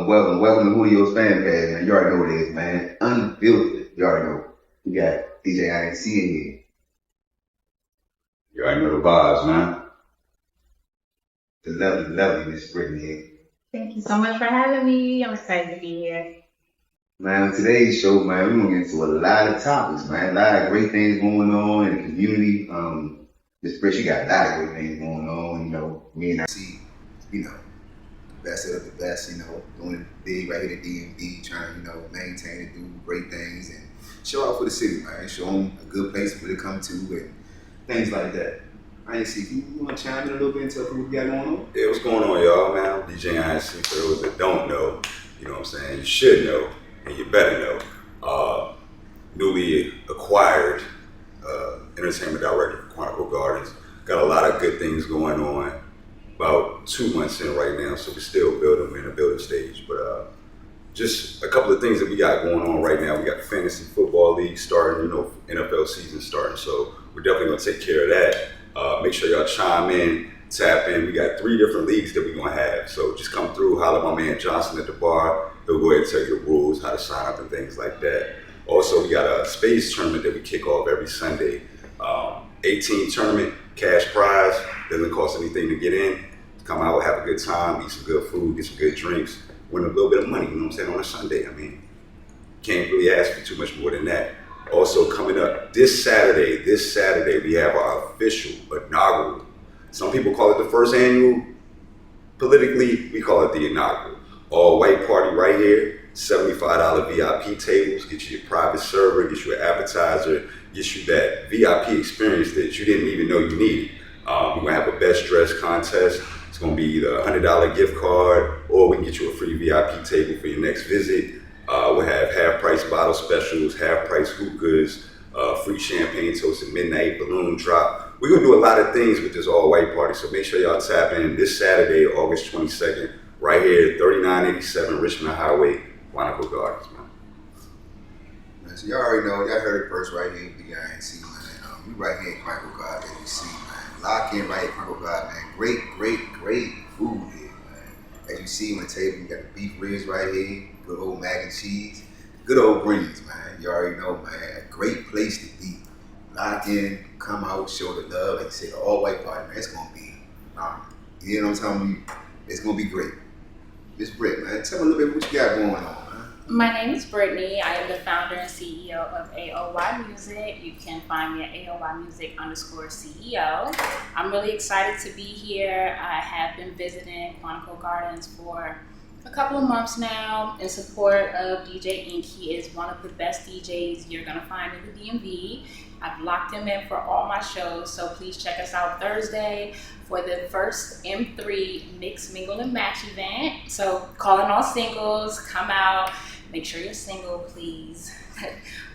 welcome to Julio's fan page, man. You already know what it is, man. Unfiltered. You already know. You got DJ INC in here. You already know the vibes, man. The lovely Miss Brittany here. Thank you so much for having me. I'm excited to be here. Man, on today's show, man, we're gonna get into a lot of topics, man. A lot of great things going on in the community. Miss Britt, she got a lot of great things going on. You know, me and I see, you know, the best of the best, you know, doing it big right here at DMV, trying to, you know, maintain and do great things and show out for the city, man. Show them a good place for them to come to and things like that. I ain't see you want to chime in a little bit and tell people what you got going on? Yeah, what's going on, y'all, man? I'm DJ INC. For those that don't know, you know what I'm saying? You should know, and you better know. Newly acquired entertainment director for Quantico Gardens. Got a lot of good things going on. About 2 months in right now, so we're still building. We're in the building stage, but just a couple of things that we got going on right now. We got the fantasy football league starting, you know, NFL season starting, so we're definitely gonna take care of that. Make sure y'all chime in, tap in. We got 3 different leagues that we're gonna have, so just come through, holler at my man Johnson at the bar. He'll go ahead and tell you the rules, how to sign up and things like that. Also, we got a spades tournament that we kick off every Sunday. 18 tournament, cash prize, doesn't cost anything to get in. Come out, have a good time, eat some good food, get some good drinks, win a little bit of money, you know what I'm saying, on a Sunday. I mean, can't really ask for too much more than that. Also coming up this Saturday, we have our official inaugural. Some people call it the first annual. Politically, we call it the inaugural. All white party right here, $75 VIP tables, get you your private server, get you an appetizer, get you that VIP experience that you didn't even know you needed. We're gonna have a best dressed contest. It's gonna be either a $100 gift card or we can get you a free VIP table for your next visit. We'll have half price bottle specials, half price hookahs, free champagne toast at midnight, balloon drop. We're gonna do a lot of things with this all white party, so make sure y'all tap in this Saturday, August 22nd, right here at 3987 Richmond Highway, Quantico Gardens, man. So y'all already know, y'all heard it first right here, the INC, man. We right here at Quantico Gardens, as you see, man. Lock in right here at Quantico Gardens, man. Great food here, man. As you see on the table, you got the beef ribs right here, good old mac and cheese, good old greens, man. You already know, man. A great place to be. Lock in, come out, show the love. Like I said, the all white party, man. It's gonna be, you know what I'm telling you? It's gonna be great. Miss Britt, man, tell me a little bit what you got going on, man. My name is Brittany. I am the founder and CEO of AOY Music. You can find me at AOY Music_CEO. I'm really excited to be here. I have been visiting Quantico Gardens for a couple of months now in support of DJ Ink. He is one of the best DJs you're gonna find in the DMV. I've locked him in for all my shows, so please check us out Thursday for the first M3 Mix, Mingle, and Match event. So calling all singles, come out, make sure you're single, please.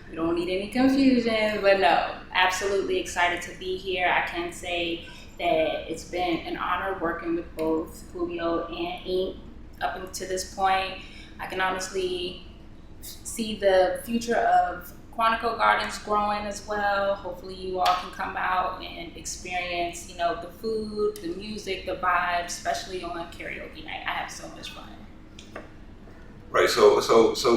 We don't need any confusion, but no, absolutely excited to be here. I can say that it's been an honor working with both Julio and Ink up until this point. I can honestly see the future of Quantico Gardens growing as well. Hopefully you all can come out and experience, you know, the food, the music, the vibes, especially on karaoke night. I have so much fun. Right, so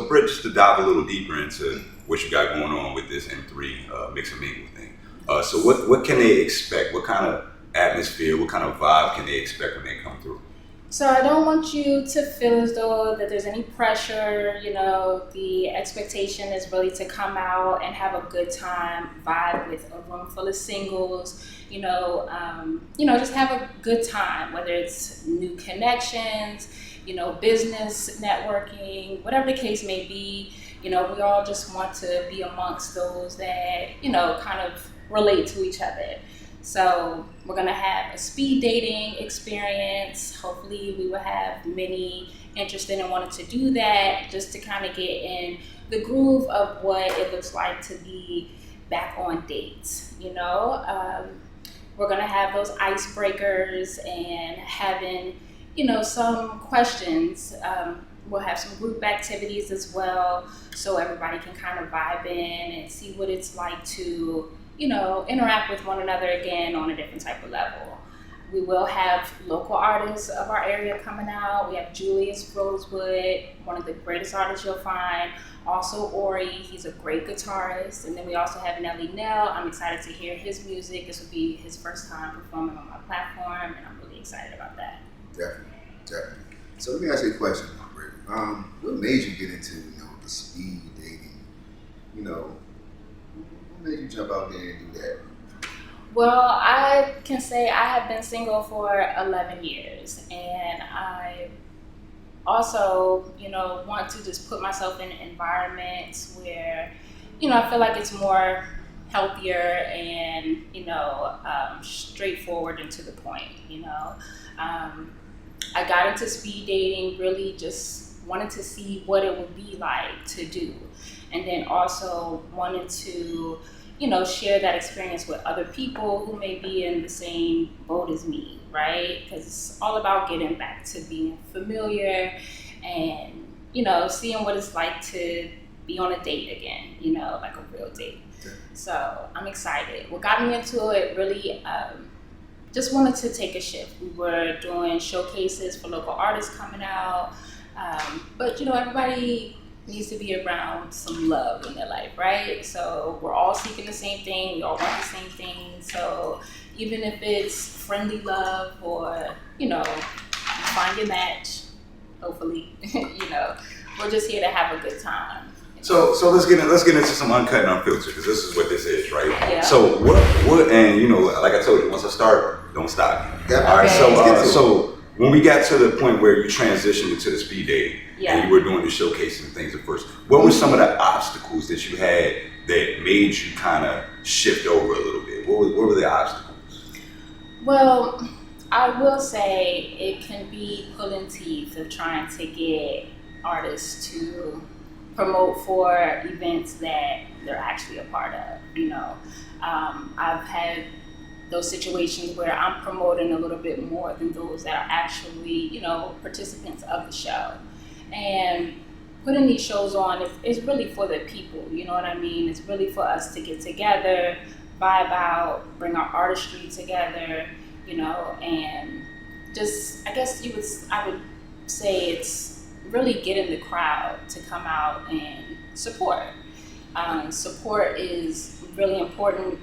Britt, just to dive a little deeper into what you got going on with this M3 Mix and Mingle thing. So what can they expect? What kind of atmosphere, what kind of vibe can they expect when they come through? So I don't want you to feel as though that there's any pressure. You know, the expectation is really to come out and have a good time, vibe with a room full of singles. Just have a good time, whether it's new connections, business networking, whatever the case may be. We all just want to be amongst those that, kind of relate to each other. So we're gonna have a speed dating experience. Hopefully we will have many interested and wanting to do that, just to kind of get in the groove of what it looks like to be back on dates. We're gonna have those icebreakers and having, some questions. We'll have some group activities as well, so everybody can kind of vibe in and see what it's like to interact with one another again on a different type of level. We will have local artists of our area coming out. We have Julius Rosewood, one of the greatest artists you'll find. Also Ori, he's a great guitarist. And then we also have Nelly Nell. I'm excited to hear his music. This will be his first time performing on my platform, and I'm really excited about that. Definitely, definitely. So let me ask you a question, Brittany. What made you get into, the speed dating? What made you jump out there and do that? Well, I can say I have been single for 11 years, and I also, want to just put myself in environments where, I feel like it's more healthier and, straightforward and to the point. I got into speed dating really just wanted to see what it would be like to do, and then also wanted to share that experience with other people who may be in the same boat as me, right? Because it's all about getting back to being familiar and, seeing what it's like to be on a date again, like a real date. Okay. So I'm excited. What got me into it really just wanted to take a shift. We were doing showcases for local artists coming out, but, everybody needs to be around some love in their life, right? So we're all seeking the same thing. We all want the same thing. So even if it's friendly love or, find your match, hopefully, we're just here to have a good time. So let's get into some uncut and unfiltered, because this is what this is, right? Yeah. So what and like I told you, once I start, don't stop. Yeah. All right. Okay. So when we got to the point where you transitioned into the speed dating, Yeah. and you were doing the showcasing and things at first, what were some of the obstacles that you had that made you kind of shift over a little bit? What were the obstacles? Well, I will say it can be pulling teeth of trying to get artists to promote for events that they're actually a part of. I've had those situations where I'm promoting a little bit more than those that are actually, participants of the show. And putting these shows on is really for the people, you know what I mean? It's really for us to get together, vibe out, bring our artistry together, and just, I guess I would say it's really getting the crowd to come out and support. Support is really important.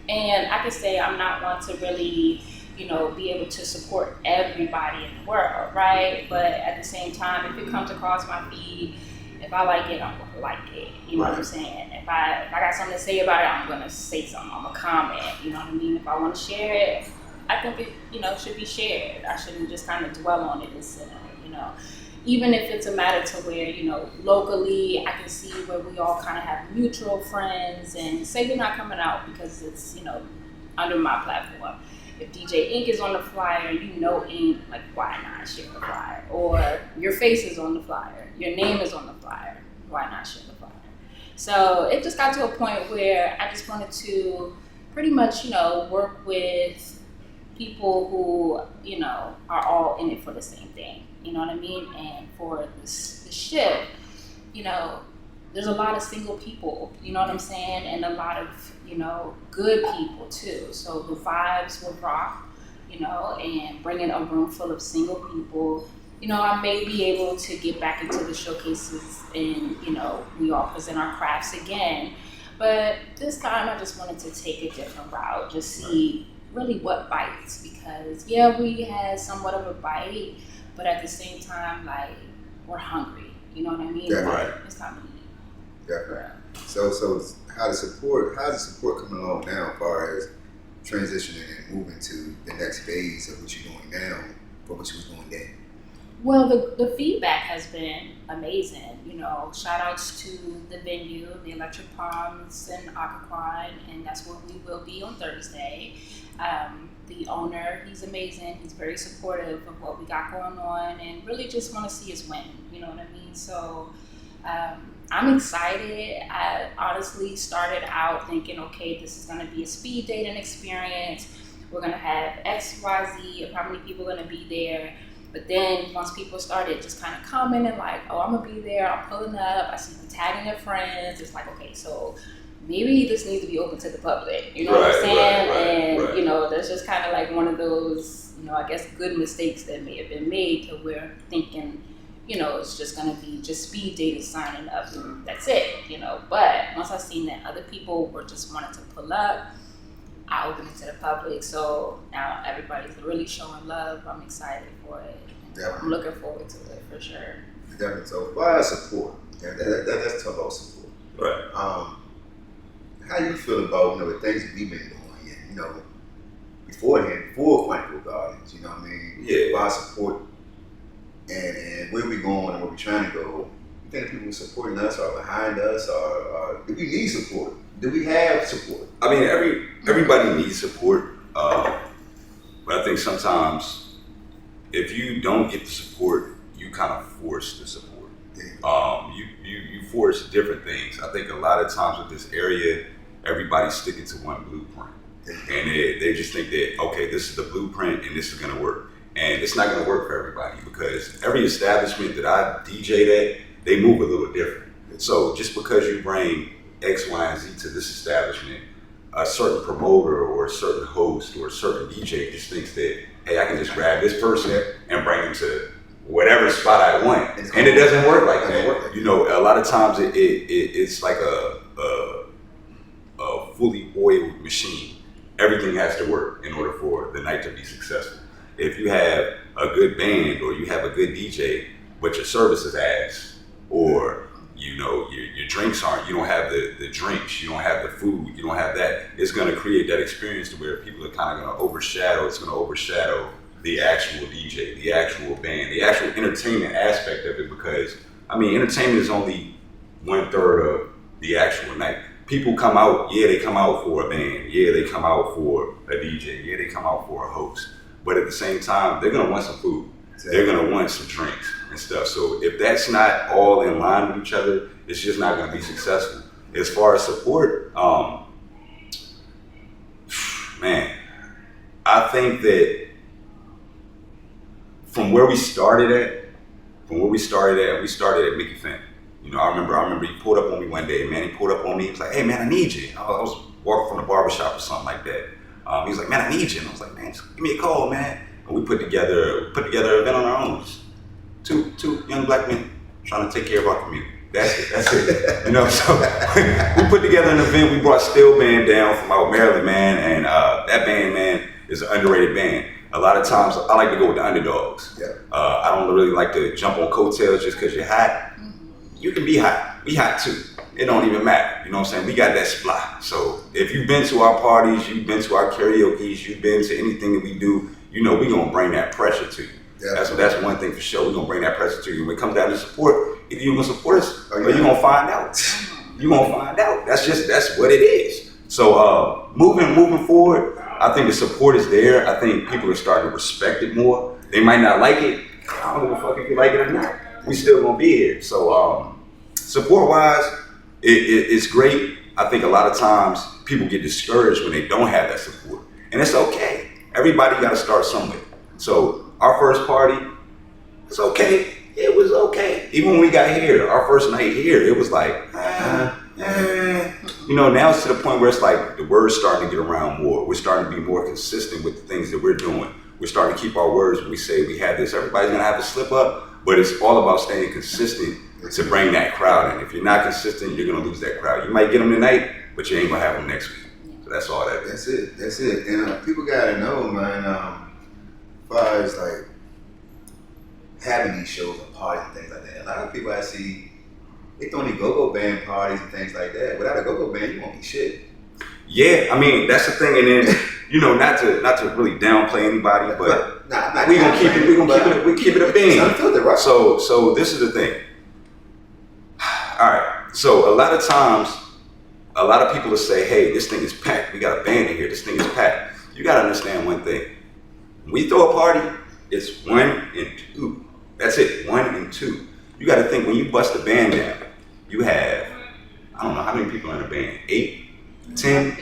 And I can say I'm not one to really, be able to support everybody in the world, right? But at the same time, if it comes across my feed, if I like it, I'm gonna like it. You know what I'm saying? If I got something to say about it, I'm gonna say something. I'm gonna comment. You know what I mean? If I want to share it, I think it, should be shared. I shouldn't just kind of dwell on it and sit on it. Even if it's a matter to where, locally, I can see where we all kind of have mutual friends and say you're not coming out because it's, under my platform. If DJ Ink is on the flyer, Ink, like, why not share the flyer? Or your face is on the flyer, your name is on the flyer, why not share the flyer? So it just got to a point where I just wanted to pretty much, work with people who, are all in it for the same thing. You know what I mean? And for the shift, there's a lot of single people, you know what I'm saying? And a lot of, good people too. So the vibes will rock, and bringing a room full of single people. I may be able to get back into the showcases and, we all present our crafts again. But this time I just wanted to take a different route, just see really what bites, because we had somewhat of a bite, but at the same time, like, we're hungry. You know what I mean? Yeah, right. It's time to eat. Yeah. So how's the support coming along now as far as transitioning and moving to the next phase of what you're doing now from what you was doing then? Well, the feedback has been amazing. Shout outs to the venue, the Electric Palms and Occoquan, and that's where we will be on Thursday. The owner, he's amazing. He's very supportive of what we got going on and really just want to see us win. You know what I mean? So I'm excited. I honestly started out thinking, okay, this is going to be a speed dating experience. We're going to have X, Y, Z of how many people are going to be there. But then once people started just kind of commenting like, oh, I'm going to be there, I'm pulling up, I see them tagging their friends. It's like, okay, so maybe this needs to be open to the public. You know what I'm saying? And you know, that's just kind of like one of those, you know, I guess good mistakes that may have been made to where thinking, you know, it's just gonna be just speed dating, signing up, and that's it. You know, but once I seen that other people were just wanting to pull up, I opened it to the public. So now everybody's really showing love. I'm excited for it. Definitely. I'm looking forward to it for sure. Definitely. So why support? That's talk about support. Right. How you feel about, you know, the things we've been doing, you know, beforehand, before Quantico Gardens, you know what I mean? Yeah. Why support and where we going and where we trying to go? You think people supporting us or behind us or do we need support? Do we have support? I mean, everybody needs support, but I think sometimes if you don't get the support, you kind of force the support. You force different things. I think a lot of times with this area, everybody's sticking to one blueprint, and they just think that, okay, this is the blueprint and this is going to work, and it's not going to work for everybody because every establishment that I DJ'd at, they move a little different. So just because you bring X, Y, and Z to this establishment, a certain promoter or a certain host or a certain DJ just thinks that, hey, I can just grab this person and bring them to whatever spot I want, and it doesn't work like that. You know, a lot of times it's like a fully oiled machine. Everything has to work in order for the night to be successful. If you have a good band or you have a good DJ, but your service is ass, or you know your drinks aren't, you don't have the drinks, you don't have the food, you don't have that, it's going to create that experience to where people are kind of going to overshadow the actual DJ, the actual band, the actual entertainment aspect of it, because I mean, entertainment is only 1/3 of the actual night. People come out, yeah, they come out for a band, yeah, they come out for a DJ, yeah, they come out for a host, but at the same time, they're gonna want some food, they're gonna want some drinks and stuff. So if that's not all in line with each other, it's just not gonna be successful. As far as support, man, I think that from where we started at, we started at Mickey Fenton. You know, I remember he pulled up on me one day, man. He pulled up on me, he was like, hey man, I need you. I was walking from the barbershop or something like that. He was like, man, I need you. And I was like, man, just give me a call, man. And we put together an event on our own. Two young black men trying to take care of our community. That's it. You know, so we put together an event. We brought Steel Band down from out Maryland, man, and that band, man, is an underrated band. A lot of times, I like to go with the underdogs. Yeah. I don't really like to jump on coattails just because you're hot. You can be hot. We hot too. It don't even matter. You know what I'm saying? We got that spot. So if you've been to our parties, you've been to our karaoke's, you've been to anything that we do, you know, we're going to bring that pressure to you. Yeah. That's one thing for sure. We're going to bring that pressure to you. When it comes down to support, either you're going to support us or you're going to find out. You're going to find out. That's what it is. So moving forward, I think the support is there. I think people are starting to respect it more. They might not like it. I don't give a fuck if you like it or not. We still gonna be here. So support-wise, it's great. I think a lot of times people get discouraged when they don't have that support, and it's okay. Everybody got to start somewhere. So our first party, it's okay. It was okay. Even when we got here, our first night here, it was like, You know, now it's to the point where it's like the word's starting to get around more. We're starting to be more consistent with the things that we're doing. We're starting to keep our words when we say we had this. Everybody's gonna have to slip up, but it's all about staying consistent to bring that crowd in. If you're not consistent, you're gonna lose that crowd. You might get them tonight, but you ain't gonna have them next week. So that's all that is. That's it. And people gotta know, man, as far as like having these shows and parties and things like that, a lot of people I see, they throwing these go-go band parties and things like that. Without a go-go band, you won't be shit. Yeah, I mean that's the thing, and then you know, not to really downplay anybody, but we gonna keep it a bean. Right? So this is the thing. All right, so a lot of times, a lot of people will say, "Hey, this thing is packed. We got a band in here. This thing is packed." You gotta understand one thing. When we throw a party, it's 1 and 2. That's it, 1 and 2. You gotta think when you bust the band down, you have, I don't know how many people in a band, 8, 10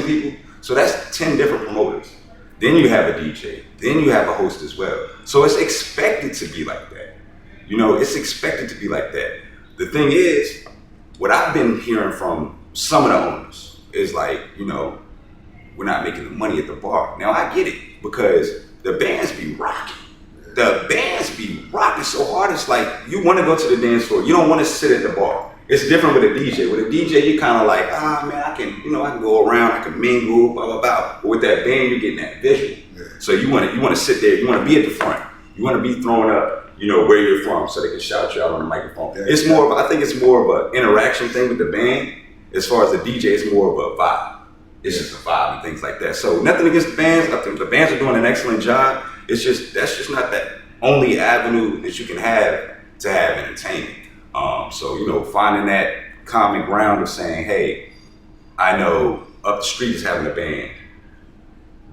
people. So that's 10 different promoters. Then you have a DJ. Then you have a host as well. So it's expected to be like that. You know, it's expected to be like that. The thing is, what I've been hearing from some of the owners is like, we're not making the money at the bar. Now I get it because the bands be rocking. The bands be rocking so hard. It's like you want to go to the dance floor. You don't want to sit at the bar. It's different with a DJ. With a DJ, you kind of like, man, I can go around, I can mingle, blah blah blah. But with that band, you're getting that visual. Yeah. So you want to sit there. You want to be at the front. You want to be throwing up, where you're from, so they can shout you out on the microphone. Yeah. It's more of, I think it's more of an interaction thing with the band. As far as the DJ, it's more of a vibe. It's just a vibe and things like that. So nothing against the bands. I think the bands are doing an excellent job. It's just, that's just not that only avenue that you can have to have entertainment. So, finding that common ground of saying, hey, I know up the street is having a band,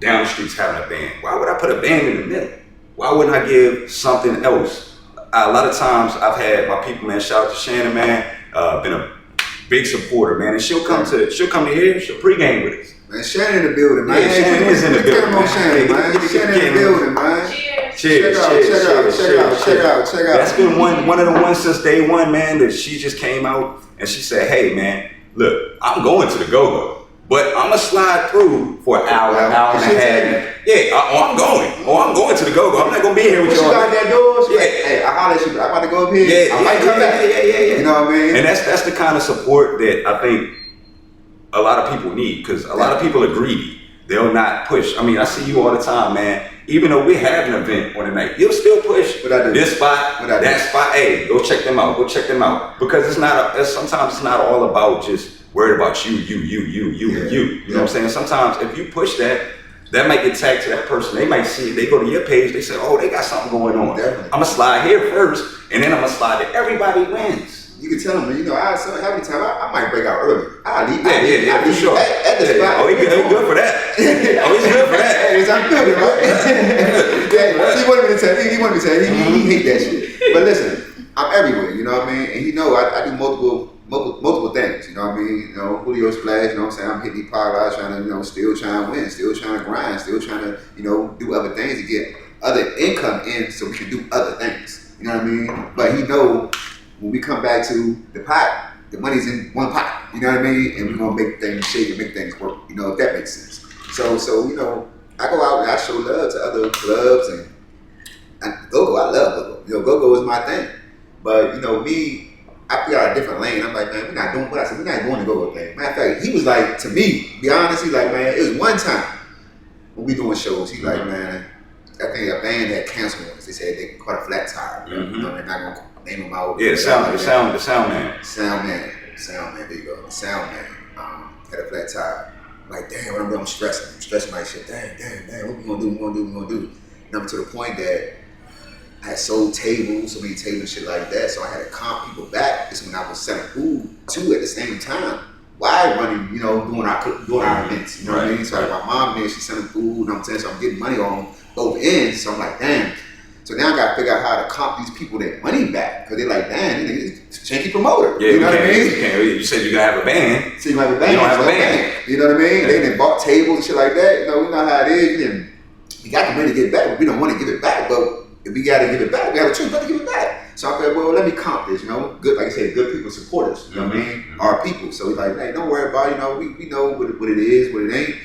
down the street's having a band. Why would I put a band in the middle? Why wouldn't I give something else? A lot of times I've had my people, man, shout out to Shannon, man, been a big supporter, man, and she'll come to here, she'll pregame with us. Man, Shannon in the building, man. Yeah, Shannon is in the building. Come on, Shannon, man. Shannon in the building, man. Cheers. Check out. That's been one of the ones since day one, man, that she just came out and she said, hey, man, look, I'm going to the go-go, but I'm going to slide through for an hour and a half. Yeah, I'm going to the go-go. I'm not going to be here with you. She got that door. Yeah. Hey, I holler at you. I'm about to go up here. I might come back. Yeah. You know what I mean? And that's the kind of support that I think a lot of people need, because a lot of people are greedy. They'll not push. I mean, I see you all the time, man. Even though we have an event on the night, you'll still push this spot, that spot. Hey, go check them out. Because sometimes it's not all about just worried about you. You know what I'm saying? Sometimes if you push that might get tagged to that person. They might see it. They go to your page. They say, oh, they got something going on. Definitely. I'm going to slide here first, and then I'm going to slide there. Everybody wins. You can tell them, how many times I might break out early. I'll leave. Yeah, for sure. At the spot. Oh, he's good for that. He's good for that. Hey, I'm good, right? He wanted me to tell you. He hate that shit. But listen, I'm everywhere, you know what I mean? And I do multiple things, you know what I mean? Julio Splash, you know what I'm saying? I'm hitting the power, trying to, still trying to win, still trying to grind, still trying to, do other things to get other income in so we can do other things. You know what I mean? But he know when we come back to the pot, the money's in one pot, you know what I mean? And we're gonna make things shake and make things work, if that makes sense. So I go out and I show love to other clubs and go-go, I love go-go. Go-go is my thing. But me, I figure out a different lane. I'm like, man, we're not doing what I said, we're not doing the go-go thing. Matter of fact, he was like, to me, be honest, he's like, man, it was one time when we doing shows, he's like, man, I think a band had canceled because they said they caught a flat tire. They're not gonna name him out. Yeah, the sound man. There you go. The sound man had a flat tire. I'm like, damn, what I'm doing, I'm stressing like shit. Damn, what we gonna do? And I'm to the point that I had sold tables, so many tables and shit like that, so I had to comp people back. This is when I was selling food too at the same time. Why running, doing our events, you know what I mean? So like my mom there, she's selling food, you know what I'm saying? So I'm getting money on both ends. So I'm like, damn. So now I gotta figure out how to comp these people their money back. Cause they're like, damn, it's a janky promoter. Yeah, you know what I mean? You said you're gonna have a band. So you have a band. You don't have a band. You know what I mean? Yeah. They done bought tables and shit like that. We know how it is. We got the money to get it back, but we don't want to give it back. But if we gotta give it back, we have a choice not to give it back. So I thought, well, let me comp this, good, like I said, good people support us, you know what I mean? Our people. So he's like, hey, don't worry about it, we know what it is, what it ain't.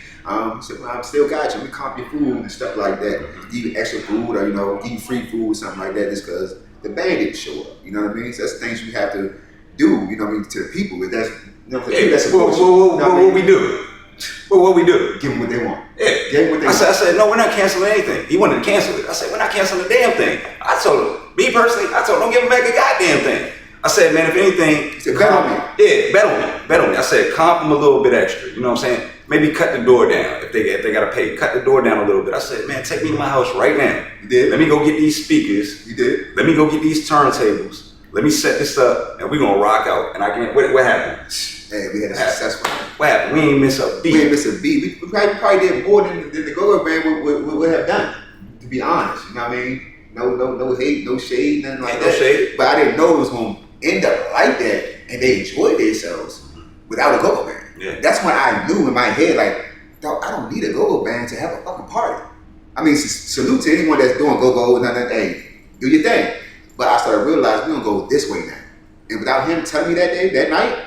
So I still got you. We comp your food and stuff like that. Give you extra food or, give you free food, something like that, just because the band didn't show up. You know what I mean? So that's things you have to do, to the people. But that's, what we do? What we do? Give them what they want. Yeah. Give them what they want. I said, no, we're not canceling anything. He wanted to cancel it. I said, we're not canceling a damn thing. I told him, me personally, don't give him back a goddamn thing. I said, man, if anything, bet on me. Yeah, bet on me. I said, comp him a little bit extra. You know what I'm saying? Maybe cut the door down if they gotta pay. Cut the door down a little bit. I said, man, take me to my house right now. You did. Let me go get these speakers. You did. Let me go get these turntables. Let me set this up, and we're gonna rock out. And what happened? Hey, we had a successful one. What happened? We ain't miss a beat. We probably did more than the Go-Go band would have done, to be honest. You know what I mean? No hate, no shade, nothing like that. No shade. But I didn't know it was going to end up like that, and they enjoyed themselves without a Go-Go band. Yeah. That's when I knew in my head, like, dog, I don't need a Go-Go band to have a fucking party. I mean, salute to anyone that's doing Go-Go and nothing. Hey, do your thing. But I started realizing we're going to go this way now. And without him telling me that day, that night,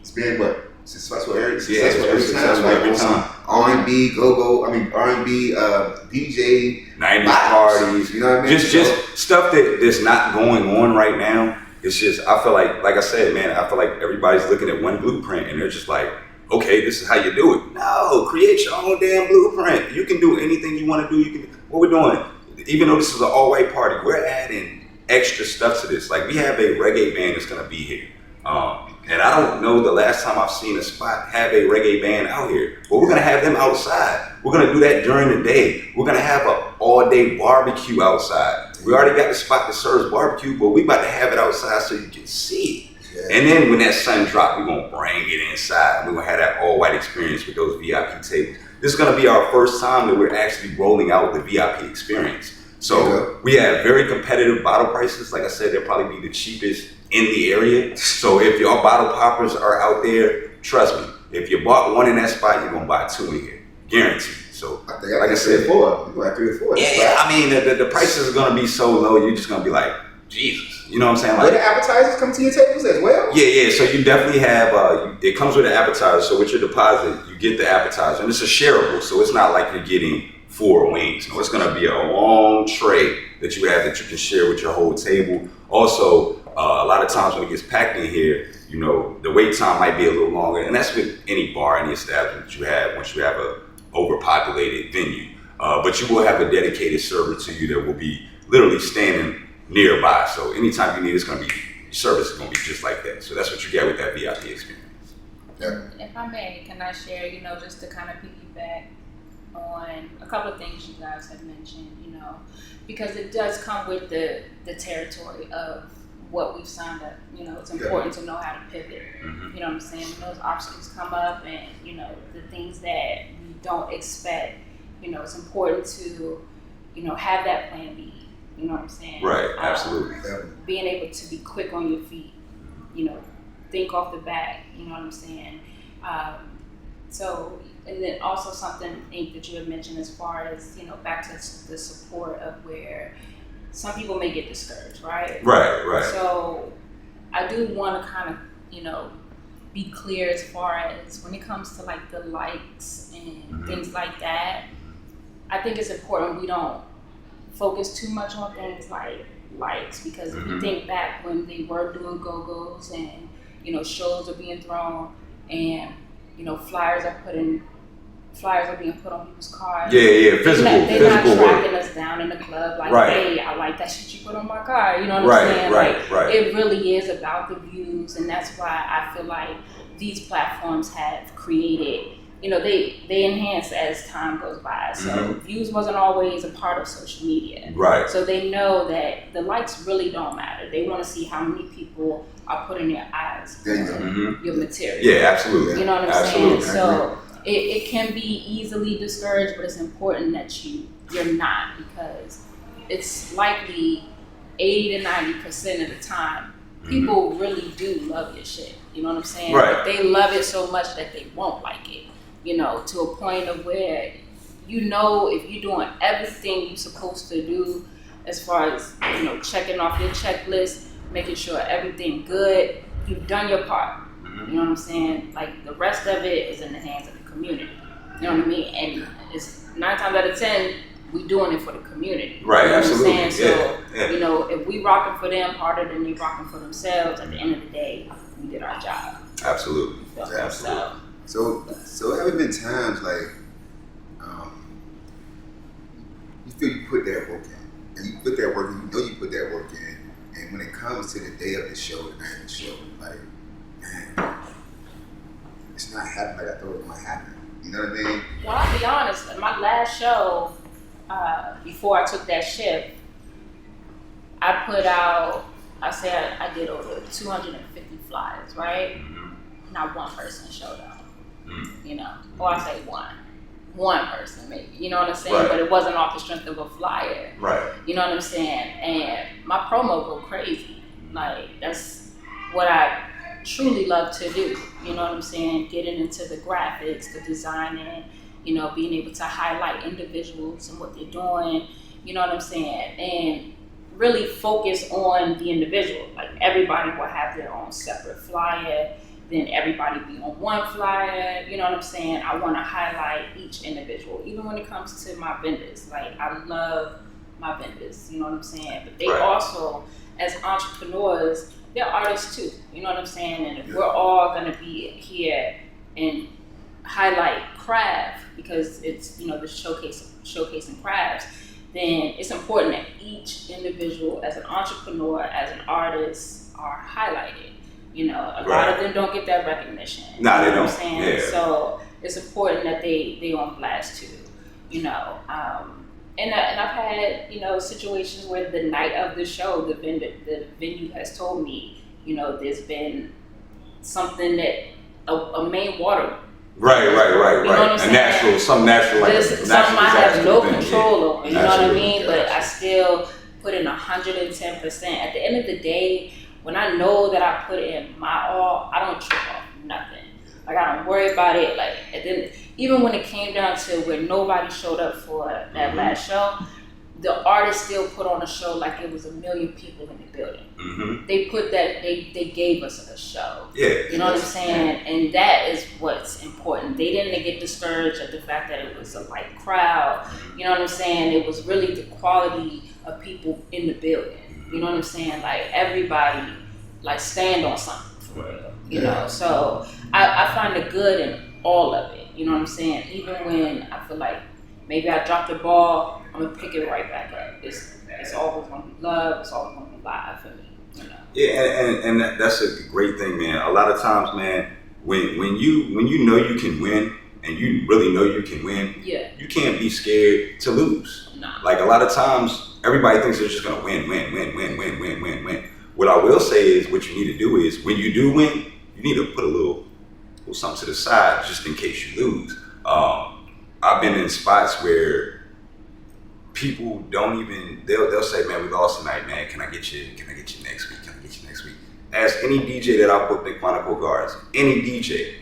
It's been what? Successful every Successful time. Like every time. R&B, R&B, DJ, 90s vibes, parties, you know what I mean? just stuff that's not going on right now. It's just, I feel like I said, man, I feel like everybody's looking at one blueprint and they're just like, okay, this is how you do it. No, create your own damn blueprint. You can do anything you want to do. What we're doing, even though this is an all-white party, we're adding extra stuff to this. Like, we have a reggae band that's gonna be here. And I don't know the last time I've seen a spot have a reggae band out here. But we're gonna have them outside. We're gonna do that during the day. We're gonna have an all-day barbecue outside. We already got the spot that serves barbecue, but we about to have it outside so you can see it. Yeah. And then when that sun drop, we're gonna bring it inside. We're gonna have that all-white experience with those VIP tables. This is gonna be our first time that we're actually rolling out the VIP experience. So we have very competitive bottle prices. Like I said, they'll probably be the cheapest in the area. So if your bottle poppers are out there, trust me, if you bought one in that spot, you're gonna buy two in here, guaranteed. So like I said, 4. You're gonna have 3 or 4. Yeah, I mean the prices are gonna be so low, you're just gonna be like, Jesus, you know what I'm saying? Like, will the appetizers come to your tables as well? Yeah. So you definitely have. It comes with an appetizer. So with your deposit, you get the appetizer, and it's a shareable. So it's not like you're getting 4 wings. No, it's gonna be a long tray that you have that you can share with your whole table. Also, a lot of times when it gets packed in here, you know, the wait time might be a little longer, and that's with any bar, any establishment that you have once you have a overpopulated venue. But you will have a dedicated server to you that will be literally standing nearby. So anytime you need, it's gonna be, service is gonna be just like that. So that's what you get with that VIP experience. Yeah. If I may, can I share, just to kind of piggyback on a couple of things you guys have mentioned, because it does come with the territory of what we've signed up. It's important to know how to pivot. Mm-hmm. You know what I'm saying? When those obstacles come up and, the things that we don't expect, it's important to, have that plan B. You know what I'm saying? Right, absolutely. Being able to be quick on your feet, think off the bat, you know what I'm saying? And then also something, Ink, that you had mentioned as far as, back to the support of where some people may get discouraged, right? Right. So I do want to kind of, be clear as far as when it comes to like the likes and things like that. I think it's important we don't focus too much on things like likes, because if you think back when they were doing go-go's and, shows are being thrown and, flyers are being put on people's cars. Yeah, physical. They're not tracking us down in the club like, hey, I like that shit you put on my car. You know what I'm saying? Right. It really is about the views, and that's why I feel like these platforms have created, they enhance as time goes by. So views wasn't always a part of social media. Right. So they know that the likes really don't matter. They want to see how many people are putting their eyes on your material. Yeah, absolutely. You know what I'm saying? So it can be easily discouraged, but it's important that you're not, because it's likely 80 to 90% of the time people really do love your shit. You know what I'm saying? Right. But they love it so much that they won't like it. To a point of where if you're doing everything you're supposed to do as far as checking off your checklist, making sure everything good, you've done your part. You know what I'm saying? Like, the rest of it is in the hands of the community. You know what I mean? And it's 9 times out of 10, we doing it for the community. Right, you know absolutely. What I'm saying? So, if we rocking for them harder than they rocking for themselves, at the end of the day, we did our job. Absolutely. So have it been times like you feel you put that work in, and you put that work in, you put that work in, and when it comes to the day of the show, the night of the show, like, man, it's not happening like I thought it was gonna happen. You know what I mean? Well, I'll be honest, in my last show, before I took that shift, I put out, I did over 250 flyers, right? Not one person showed up, or I say one person maybe, you know what I'm saying? Right. But it wasn't off the strength of a flyer. Right. You know what I'm saying? And my promo go crazy. Like, that's what I truly love to do. You know what I'm saying? Getting into the graphics, the designing, being able to highlight individuals and what they're doing, you know what I'm saying? And really focus on the individual. Like, everybody will have their own separate flyer, then everybody be on one flyer. You know what I'm saying? I want to highlight each individual, even when it comes to my vendors. Like, I love my vendors, you know what I'm saying? But they also, as entrepreneurs, they're artists too, you know what I'm saying? And if we're all gonna be here and highlight craft, because it's, you know, the showcasing crafts, then it's important that each individual as an entrepreneur, as an artist, are highlighted. You know, a lot of them don't get that recognition. Nah, you they know don't. What I'm saying? Yeah. So it's important that they on blast too. You know, and I've had, you know, situations where the night of the show, the venue has told me, you know, there's been something that a main water. Right. You know what I'm saying? Some natural, like There's natural something I have no thing, control over. You know what I mean? Yeah. But I still put in 110%. At the end of the day, when I know that I put in my all, I don't trip off nothing. Like, I don't worry about it. Like, and then even when it came down to where nobody showed up for that last show, the artist still put on a show like it was 1 million people in the building. Mm-hmm. They put that, they gave us a show. Yeah. You know what I'm saying? And that is what's important. They didn't get discouraged at the fact that it was a light crowd. You know what I'm saying? It was really the quality of people in the building. You know what I'm saying? Like, everybody, like, stand on something for real. You know? So I find the good in all of it. You know what I'm saying? Even when I feel like maybe I dropped the ball, I'm gonna pick it right back up. It's always gonna be love. It's always gonna be live for me. You know? Yeah, and that's a great thing, man. A lot of times, man, when you know you can win and you really know you can win, you can't be scared to lose. Nah. Like, a lot of times, everybody thinks they're just gonna win. What I will say is, what you need to do is, when you do win, you need to put a little something to the side just in case you lose. I've been in spots where people don't even, they'll say, man, we lost tonight, man. Can I get you next week? Ask any DJ that I booked in Quantico Gardens, any DJ,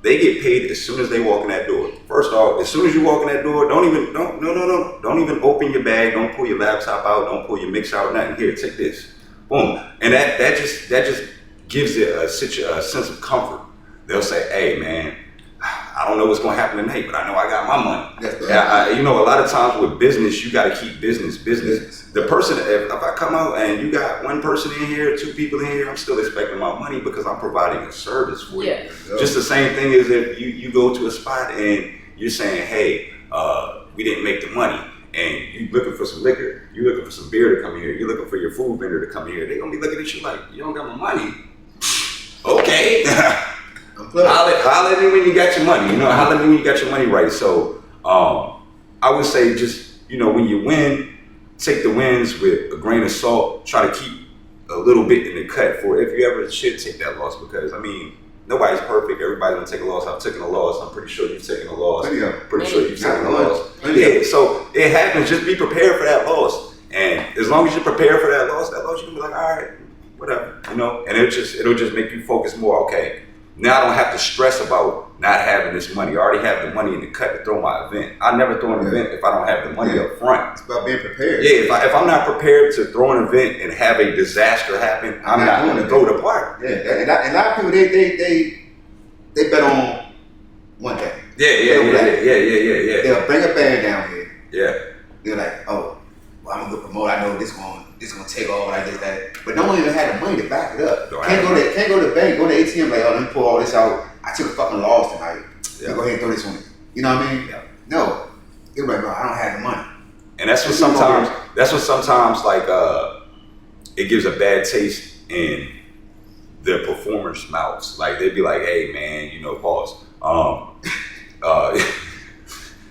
they get paid as soon as they walk in that door. First off, as soon as you walk in that door, don't even open your bag, don't pull your laptop out, don't pull your mix out, nothing. Here, take this. Boom. And that just gives it a sense of comfort. They'll say, hey, man, I don't know what's going to happen tonight, but I know I got my money. You know, a lot of times with business, you got to keep business. The person, if I come out and you got one person in here, 2 people in here, I'm still expecting my money because I'm providing a service for you. Just the same thing as if you go to a spot and you're saying, hey, we didn't make the money, and you looking for some liquor, you looking for some beer to come here, you're looking for your food vendor to come here, they're going to be looking at you like, you don't got my money. Okay. Holler at me when you got your money. You know, holler at me when you got your money right. So I would say, just, you know, when you win, take the wins with a grain of salt. Try to keep a little bit in the cut for if you ever should take that loss, because, I mean, nobody's perfect. Everybody's gonna take a loss. I've taken a loss. I'm pretty sure you've taken a loss. Pretty sure you've taken a loss. Yeah, so it happens. Just be prepared for that loss. And as long as you're prepared for that loss, you can be like, all right, whatever, you know. And it'll just make you focus more. Okay, now I don't have to stress about not having this money. I already have the money in the cut to throw my event. I never throw an event if I don't have the money up front. It's about being prepared. Yeah, if I'm not prepared to throw an event and have a disaster happen, I'm not going to throw the party. Yeah, and a lot of people they bet on one thing. Yeah. They'll bring a band down here. Yeah. They're like, oh, well, I'm a good promoter. I know this gonna take all like this, that. But no one even had the money to back it up. Can't go to the bank, go to the ATM, like, oh, let me pull all this out. I took a fucking loss tonight. Yeah. Go ahead and throw this on me. You know what I mean? Yeah. No. You're like, bro, I don't have the money. And that's what sometimes like it gives a bad taste in the performers' mouths. Like, they'd be like, hey man, you know, pause.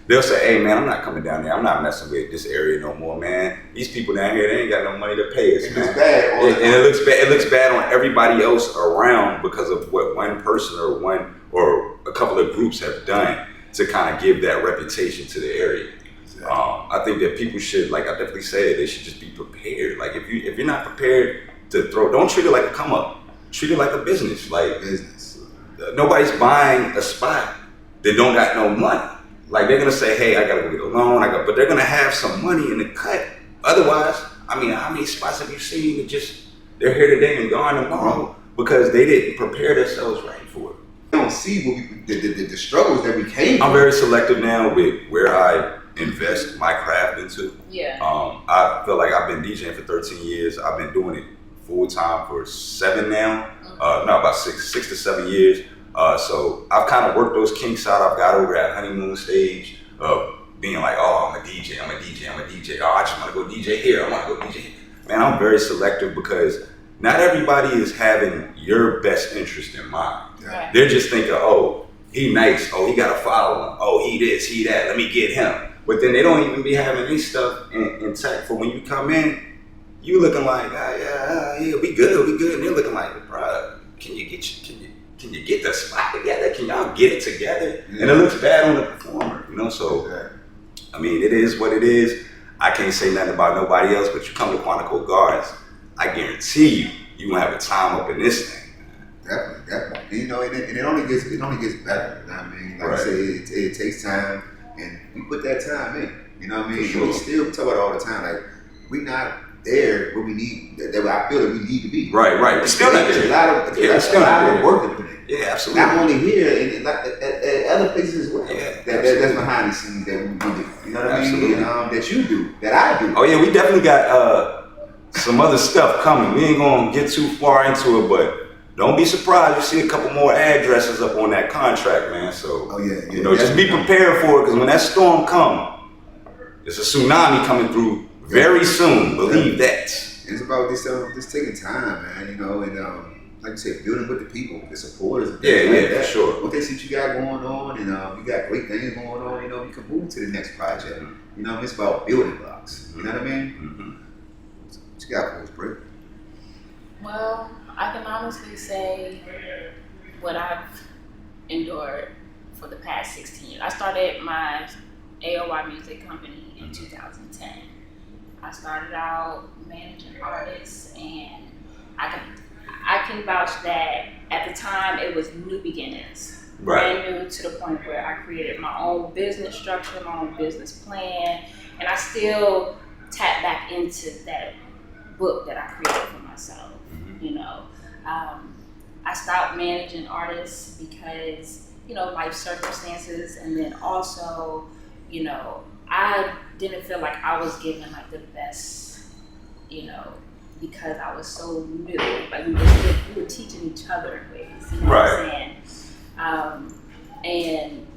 They'll say, hey man, I'm not coming down there. I'm not messing with this area no more, man. These people down here, they ain't got no money to pay us, man. It's bad. And it looks bad. It looks bad on everybody else around because of what one person or a couple of groups have done to kind of give that reputation to the area. Exactly. I think that people should, like I definitely said, they should just be prepared. Like, if you're not prepared to throw, don't treat it like a come up. Treat it like a business. Like, nobody's buying a spot that don't got no money. Like, they're gonna say, hey, I gotta go get a loan, but they're gonna have some money in the cut. Otherwise, I mean, how many spots have you seen that just, they're here today and gone tomorrow? because they didn't prepare themselves right for it. We don't see what the struggles that we came I'm through. very selective now with where I invest my craft into. Yeah. I feel like I've been DJing for 13 years. I've been doing it full time for 7 now. No, about 6 to 7 years. So I've kind of worked those kinks out. I've got over that honeymoon stage of being like, oh, I'm a DJ. Oh, I just want to go DJ here. I want to go DJ here. Man, I'm very selective because not everybody is having your best interest in mind. Right. They're just thinking, oh, he nice. Oh, he got a following. Oh, he this, he that. Let me get him. But then they don't even be having any stuff in tech for when you come in. You looking like, yeah, we good. And they're looking like, bro, can you get the spot together? Can y'all get it together? Yeah. And it looks bad on the performer, you know. So, I mean, it is what it is. I can't say nothing about nobody else, but you come to Quantico Gardens, I guarantee you gonna have a time up in this thing. Definitely. You know, and it only gets better. You know what I mean? Like I say, it takes time, and we put that time in. You know what I mean? Sure. We still talk about it all the time. Like, we not there where we need, that I feel that we need to be. Right. We're still not there. There's a lot of work to put in. Yeah, absolutely. Not only here, and like at other places as well. Yeah, that's behind the scenes that we do. You know what I mean? That you do, that I do. Oh yeah, we definitely got some other stuff coming. We ain't gonna get too far into it, but don't be surprised. You see a couple more addresses up on that contract, man. So, you know, just be prepared for it, because when that storm comes, there's a tsunami coming through very soon. Believe that. It's about this taking time, man. You know, and like you said, building with the people, the supporters. And for sure. What they see what you got going on, and you got great things going on. You know, you can move to the next project. You know, it's about building blocks. You know what I mean? What you got for us, Britt? Well, I can honestly say what I've endured for the past 16 years. I started my AOY music company in 2010. I started out managing artists, and I can vouch that at the time it was new beginnings. Brand new, to the point where I created my own business structure, my own business plan, and I still tap back into that book that I created for myself. You know, I stopped managing artists because, you know, life circumstances, and then also, you know, I didn't feel like I was giving like the best, you know, because I was so new. Like we were teaching each other in ways, you know what I'm saying? And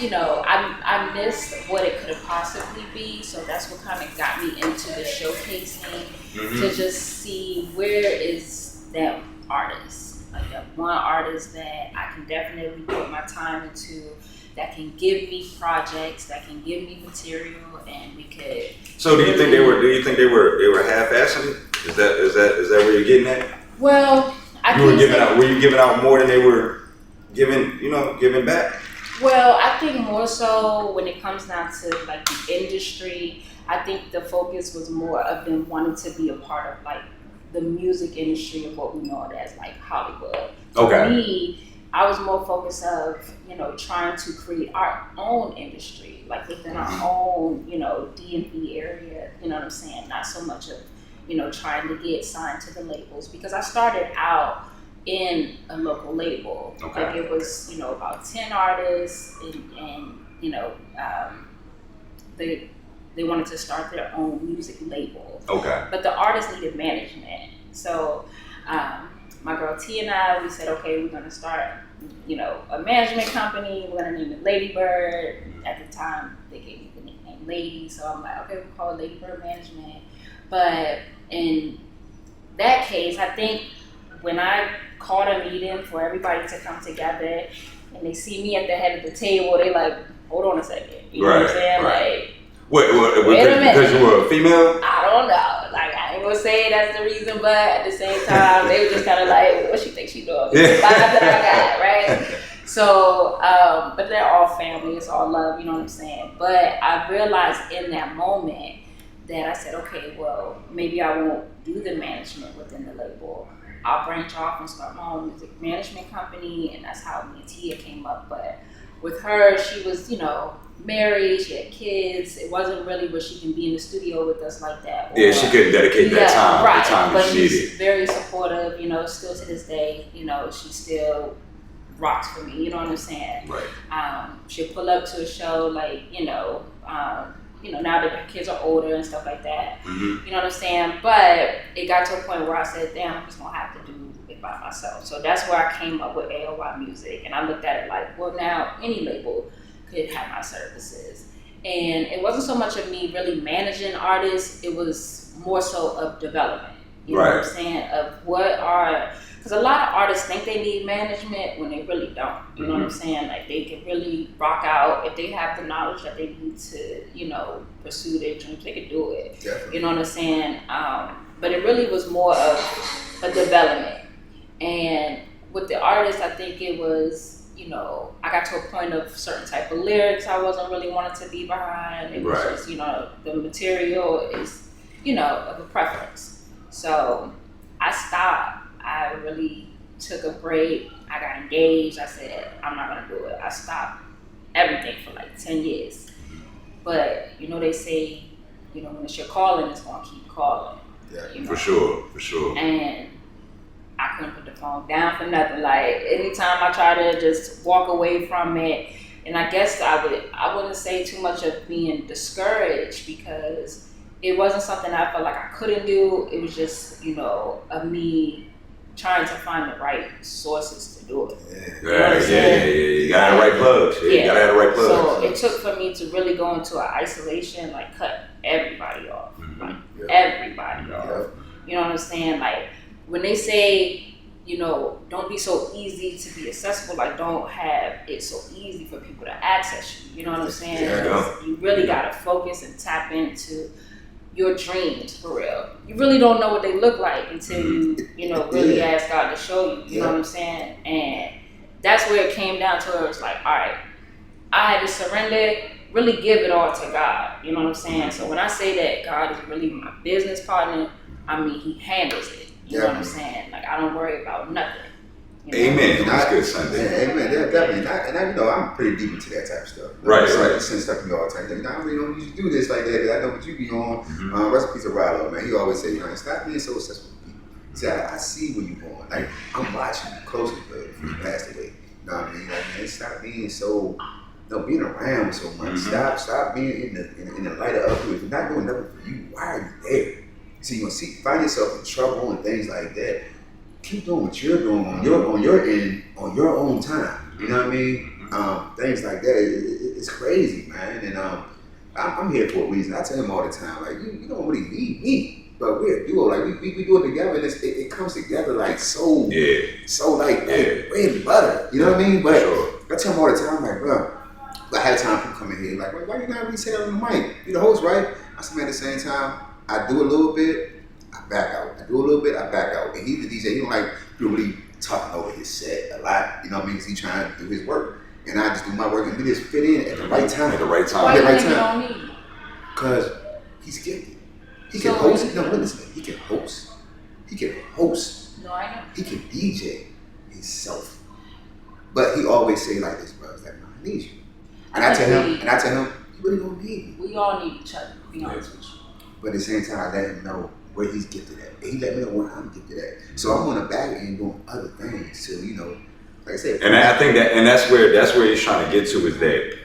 you know, I missed what it could have possibly be, so that's what kind of got me into the showcasing, to just see where is that artist, like that one artist that I can definitely put my time into, that can give me projects, that can give me material, and we could. So do you think they were half-assing it? Is that where you're getting at? Well, were you giving out more than they were giving back? Well, I think more so when it comes down to like the industry, I think the focus was more of them wanting to be a part of like the music industry of what we know as like Hollywood. For me, I was more focused of, you know, trying to create our own industry, like within our own, you know, DMV area, you know what I'm saying? Not so much of, you know, trying to get signed to the labels, because I started out in a local label. Like it was, you know, about 10 artists, and you know, they wanted to start their own music label. But the artists needed management. So my girl T and I, we said, okay, we're gonna start, you know, a management company. We're gonna name it Ladybird. At the time, they gave me the nickname Lady, so I'm like, okay, we'll call it Ladybird Management. But in that case, I think when I called a meeting for everybody to come together, and they see me at the head of the table, they like, hold on a second. You know what I'm saying? Like, wait a minute. Because you were a female? I don't know. Like, I ain't gonna say that's the reason, but at the same time, they were just kind of like, what she think she doing? The vibe that I got, right? So, but they're all family. It's all love, you know what I'm saying? But I realized in that moment that I said, okay, well, maybe I won't do the management within the label. I'll branch off and start my own music management company, and that's how me and Tia came up. But with her, she was, married, she had kids. It wasn't really where she can be in the studio with us like that. Yeah, she couldn't dedicate that time, right. the time but that she needed. He's very supportive, still to this day, she still rocks for me, you know what I'm saying? Right. She'll pull up to a show like, now that her kids are older and stuff like that. Mm-hmm. You know what I'm saying? But it got to a point where I said, damn, I'm just gonna have to do it by myself. So that's where I came up with AOY Music. And I looked at it like, well, now any label could have my services. And it wasn't so much of me really managing artists, it was more so of development. You know what I'm saying? Of because a lot of artists think they need management when they really don't. You know what I'm saying? Like they can really rock out if they have the knowledge that they need to, pursue their dreams. They could do it. Definitely. You know what I'm saying? But it really was more of a development. And with the artists, I think it was, I got to a point of certain type of lyrics I wasn't really wanting to be behind. It was just, the material is, of a preference. So I stopped. I really took a break. I got engaged. I said, I'm not going to do it. I stopped everything for like 10 years. But, they say, when it's your calling, it's going to keep calling. Yeah, for sure. And I couldn't put the phone down for nothing. Like, anytime I try to just walk away from it, and I guess I wouldn't say too much of being discouraged because it wasn't something I felt like I couldn't do. It was just, of me trying to find the right sources to do it. Yeah. You gotta have the right plugs. You gotta have the right plugs. So it took for me to really go into an isolation, like cut everybody off. Everybody off. You know what I'm saying? Like when they say, don't be so easy to be accessible, like don't have it so easy for people to access you. You know what I'm saying? You really gotta focus and tap into your dreams for real. You really don't know what they look like until you really ask God to show you. You know what I'm saying? And that's where it came down to where it was like, all right, I had to surrender, really give it all to God. You know what I'm saying? So when I say that God is really my business partner, I mean he handles it. You know what I'm saying? Like I don't worry about nothing. Amen. That's good Sunday. Yeah, amen. Yeah, definitely. And I'm pretty deep into that type of stuff. Right. Send stuff to me all the time. I really don't usually do this like that. I know what you be on. Recipes of Rallo, man. He always say, stop being so obsessed with people. He said, I see where you're going. Like, I'm watching you closely before you passed away. You know what I mean? Like, man, stop being so, being around so much. Stop being in the light of others. If you're not doing nothing for you, why are you there? So you're gonna find yourself in trouble and things like that. Keep doing what you're doing on your end, on your own time. You know what I mean? Things like that. It's crazy, man. And I'm here for a reason. I tell him all the time, like you don't really need me, but we're a duo. Like we do it together, and it comes together like so like bread and butter. You know what I mean? But I tell him all the time, like, bro. I had time people come in here like, why you not really say that on the mic? You the host, right? I said, man, at the same time, I do a little bit. I back out. I do a little bit, I back out. And he's the DJ, he don't like people really talking over his set a lot, you know what I mean? Because he's trying to do his work. And I just do my work and we just fit in at the right time. At the right time. Why do you think you don't need? Because he's gifted. He can host. No, listen, he can host. He can host. No, I know. He can DJ himself. But he always say like this, bro, it's like, no, I need you. And I tell him, you really don't need me. We all need each other, to be honest with you. But at the same time, I let him know where he's gifted at. And he let me know where I'm gifted at. So I'm on the back end doing other things to, like I said. And I think that's where he's trying to get to is that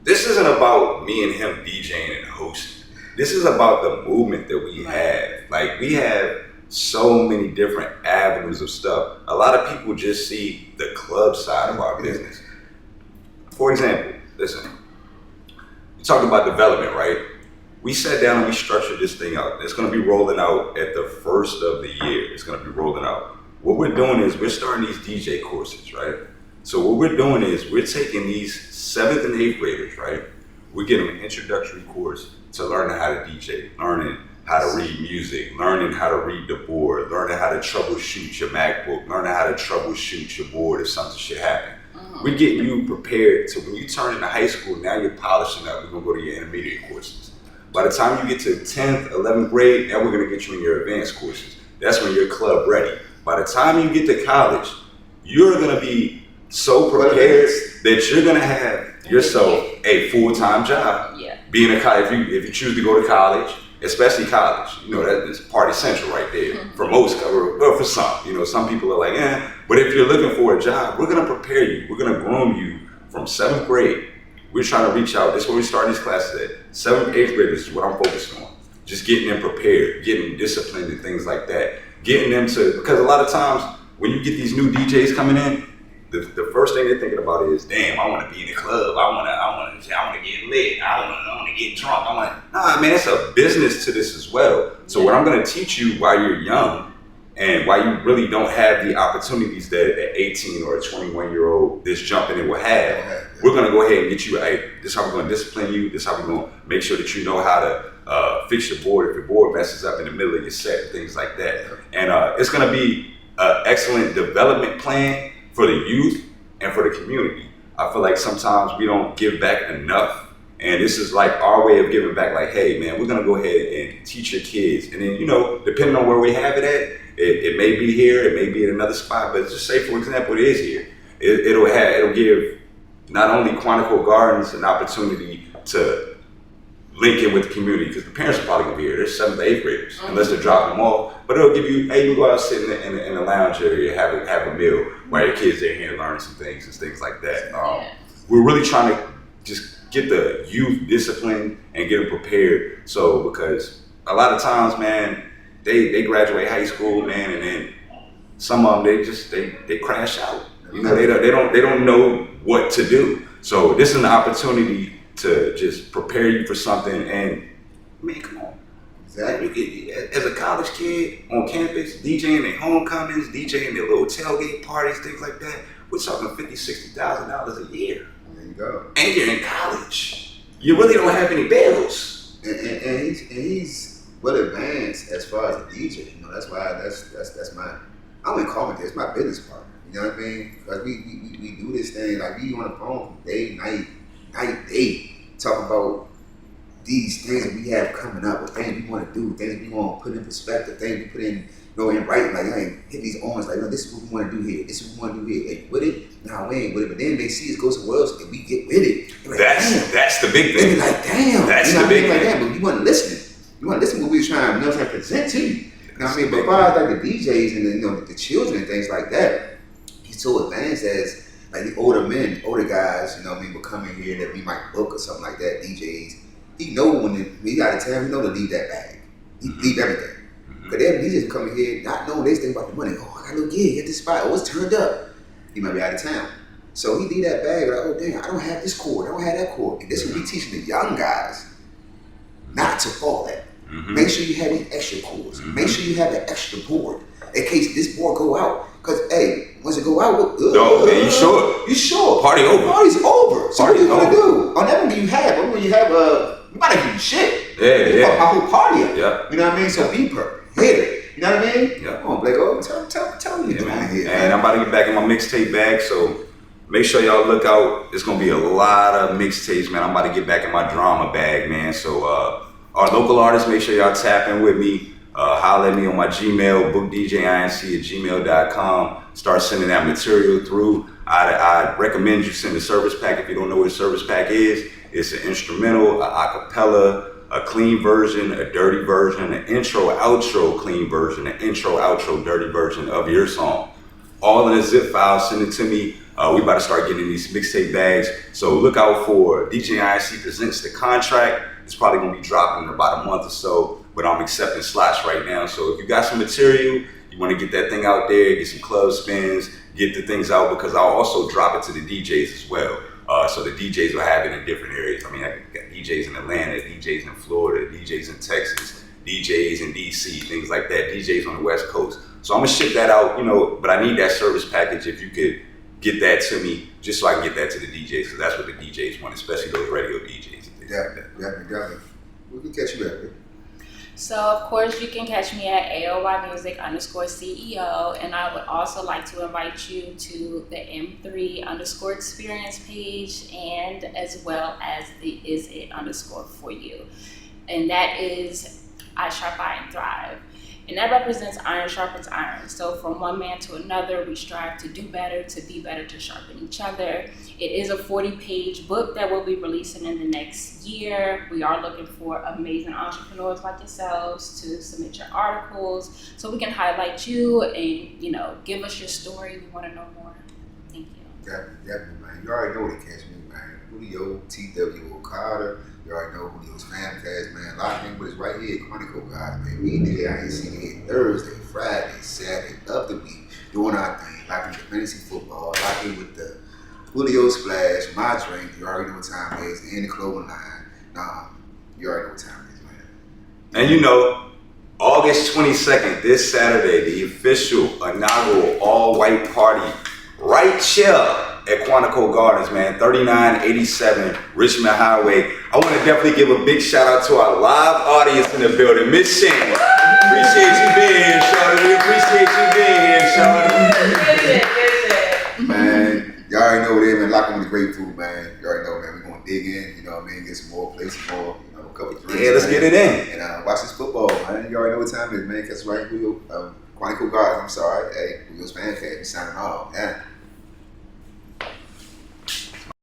this isn't about me and him DJing and hosting. This is about the movement that we have. Like we have so many different avenues of stuff. A lot of people just see the club side of our business. For example, listen, you talked about development, right? We sat down and we structured this thing out. It's going to be rolling out at the first of the year. It's going to be rolling out. What we're doing is we're starting these DJ courses, right? So what we're doing is we're taking these 7th and 8th graders, right? We get them an introductory course to learning how to DJ, learning how to read music, learning how to read the board, learning how to troubleshoot your MacBook, learning how to troubleshoot your board if something should happen. We're getting you prepared to when you turn into high school, now you're polishing up, we're gonna go to your intermediate courses. By the time you get to 10th, 11th grade, now we're gonna get you in your advanced courses. That's when you're club ready. By the time you get to college, you're gonna be so prepared that you're gonna have yourself a full-time job. Yeah. Being a college, if you choose to go to college, especially college, that's party central right there for most, or for some. Some people are like, but if you're looking for a job, we're gonna prepare you. We're gonna groom you from 7th grade. We're trying to reach out. That's where we start these classes at. 7th, 8th graders is what I'm focused on. Just getting them prepared, getting them disciplined and things like that. Getting them because a lot of times when you get these new DJs coming in, the first thing they're thinking about is, damn, I want to be in the club. I want to get lit. I want to get drunk. Nah, man, it's a business to this as well. So what I'm going to teach you while you're young and while you really don't have the opportunities that an 18 or a 21-year-old that's jumping in will have, we're going to go ahead and get you, hey, this is how we're going to discipline you. This is how we're going to make sure that you know how to fix your board if your board messes up in the middle of your set and things like that. And it's going to be an excellent development plan for the youth and for the community. I feel like sometimes we don't give back enough. And this is like our way of giving back, like, hey, man, we're going to go ahead and teach your kids. And then, depending on where we have it at, it may be here, it may be in another spot, but just say, for example, it is here. It'll give not only Quantico Gardens an opportunity to link in with the community, because the parents are probably going to be here. They're 7th to 8th graders, unless they're dropping them off. But it'll give you, hey, you go out sit in the lounge area, have a meal while your kids are here learning some things and things like that. We're really trying to just get the youth disciplined and get them prepared. So, because a lot of times, man, they graduate high school, man, and then some of them they crash out. They don't know what to do. So this is an opportunity to just prepare you for something. And man, come on. Exactly. As a college kid on campus, DJing their homecomings, DJing their little tailgate parties, things like that, we're talking $50,000-$60,000 a year. There you go. And you're in college. You really don't have any bills. And he's well advanced as far as a DJ. That's why that's my, I wouldn't call it, it's my business partner. You know what I mean? Because we do this thing, like we on the phone day, night, day, talking about these things that we have coming up, with things we want to do, things we want to put in perspective, things we put in, in writing, like, hey, hit these arms, like, this is what we want to do here, this is what we want to do here. Hey, with it? Nah, we ain't with it. But then they see us go somewhere else and we get with it. Like, that's the big thing. They be like, damn. That's the big thing. Like, damn, but you wasn't listening. You want to listen to what we was trying to present to you. You know what I mean? But as far as like the DJs and the children and things like that, he's so advanced as like the older guys, will come in here that we might book or something like that, DJs. He know when he out of town, he know to leave that bag. He leave everything. Because they have DJs come in here not knowing they think about the money. Oh, I got a little gig at this spot. Oh, it's turned up. He might be out of town. So he leave that bag like, oh damn, I don't have this chord, I don't have that chord. And this is what we teaching the young guys not to fall at. Make sure you have these extra chords. Make sure you have that extra board in case this board go out. Because, hey, once it go out, man, you sure? You sure? Party over. Party's over. So Party's what are you going to do? On that one you have, when you have we might not give you shit. Yeah. Fuck my whole party up. Yeah. You know what I mean? So be prepared. Hit it. You know what I mean? Yeah. Come on, Blake. Tell me man. Here. And I'm about to get back in my mixtape bag, so make sure y'all look out. It's going to be a lot of mixtapes, man. I'm about to get back in my drama bag, man. So, our local artists, make sure y'all tap in with me. Holler at me on my Gmail, bookdjinc@gmail.com. Start sending that material through. I recommend you send a service pack if you don't know what a service pack is. It's an instrumental, a acapella, a clean version, a dirty version, an intro, outro clean version, an intro, outro, dirty version of your song. All in a zip file, send it to me. We about to start getting these mixtape bags. So look out for DJ INC Presents The Contract. It's probably gonna be dropping in about a month or so, but I'm accepting slots right now. So if you got some material, you wanna get that thing out there, get some club spins, get the things out, because I'll also drop it to the DJs as well. So the DJs will have it in different areas. I mean, I got DJs in Atlanta, DJs in Florida, DJs in Texas, DJs in DC, things like that, DJs on the West Coast. So I'm gonna ship that out, but I need that service package if you could get that to me, just so I can get that to the DJs, because that's what the DJs want, especially those radio DJs. Definitely. We can catch you at it. So, of course, you can catch me at AOYmusic_CEO, and I would also like to invite you to the M3_experience page, and as well as the IsIt_ for you. And that is I Sharp I and Thrive. And that represents iron sharpens iron. So from one man to another, we strive to do better, to be better, to sharpen each other. It is a 40-page book that we'll be releasing in the next year. We are looking for amazing entrepreneurs like yourselves to submit your articles so we can highlight you and, you know, give us your story. We want to know more. Thank you. Definitely, man. You already know where to catch me, man. Julio, T.W. Carter. You already know Julio's fan cast, man. Lock in with us right here at Chronicle God, man. We did out here seeing it Thursday, Friday, Saturday, of the week, doing our thing. Lock in with fantasy football, lock in with the Julio Splash, my drink. You already know what time it is, and the clothing line. Nah, you already know what time it is, man. And you know, August 22nd, this Saturday, the official inaugural all-white party right here at Quantico Gardens, man, 3987 Richmond Highway. I want to definitely give a big shout out to our live audience in the building. Miss Shannon, appreciate you being here, Shawty. We appreciate you being here, Shawty. Man, y'all already know what it is, man. Lock in with the great food, man. You already know, man. We're going to dig in, you know what I mean? Get some more places, more, you know, a couple of drinks. Yeah, let's man. get it in. And watch this football, man. You already know what time it is, man. That's right, Julio. Quantico Gardens, I'm sorry. Hey, Julio's fan cast. We signing off. Yeah.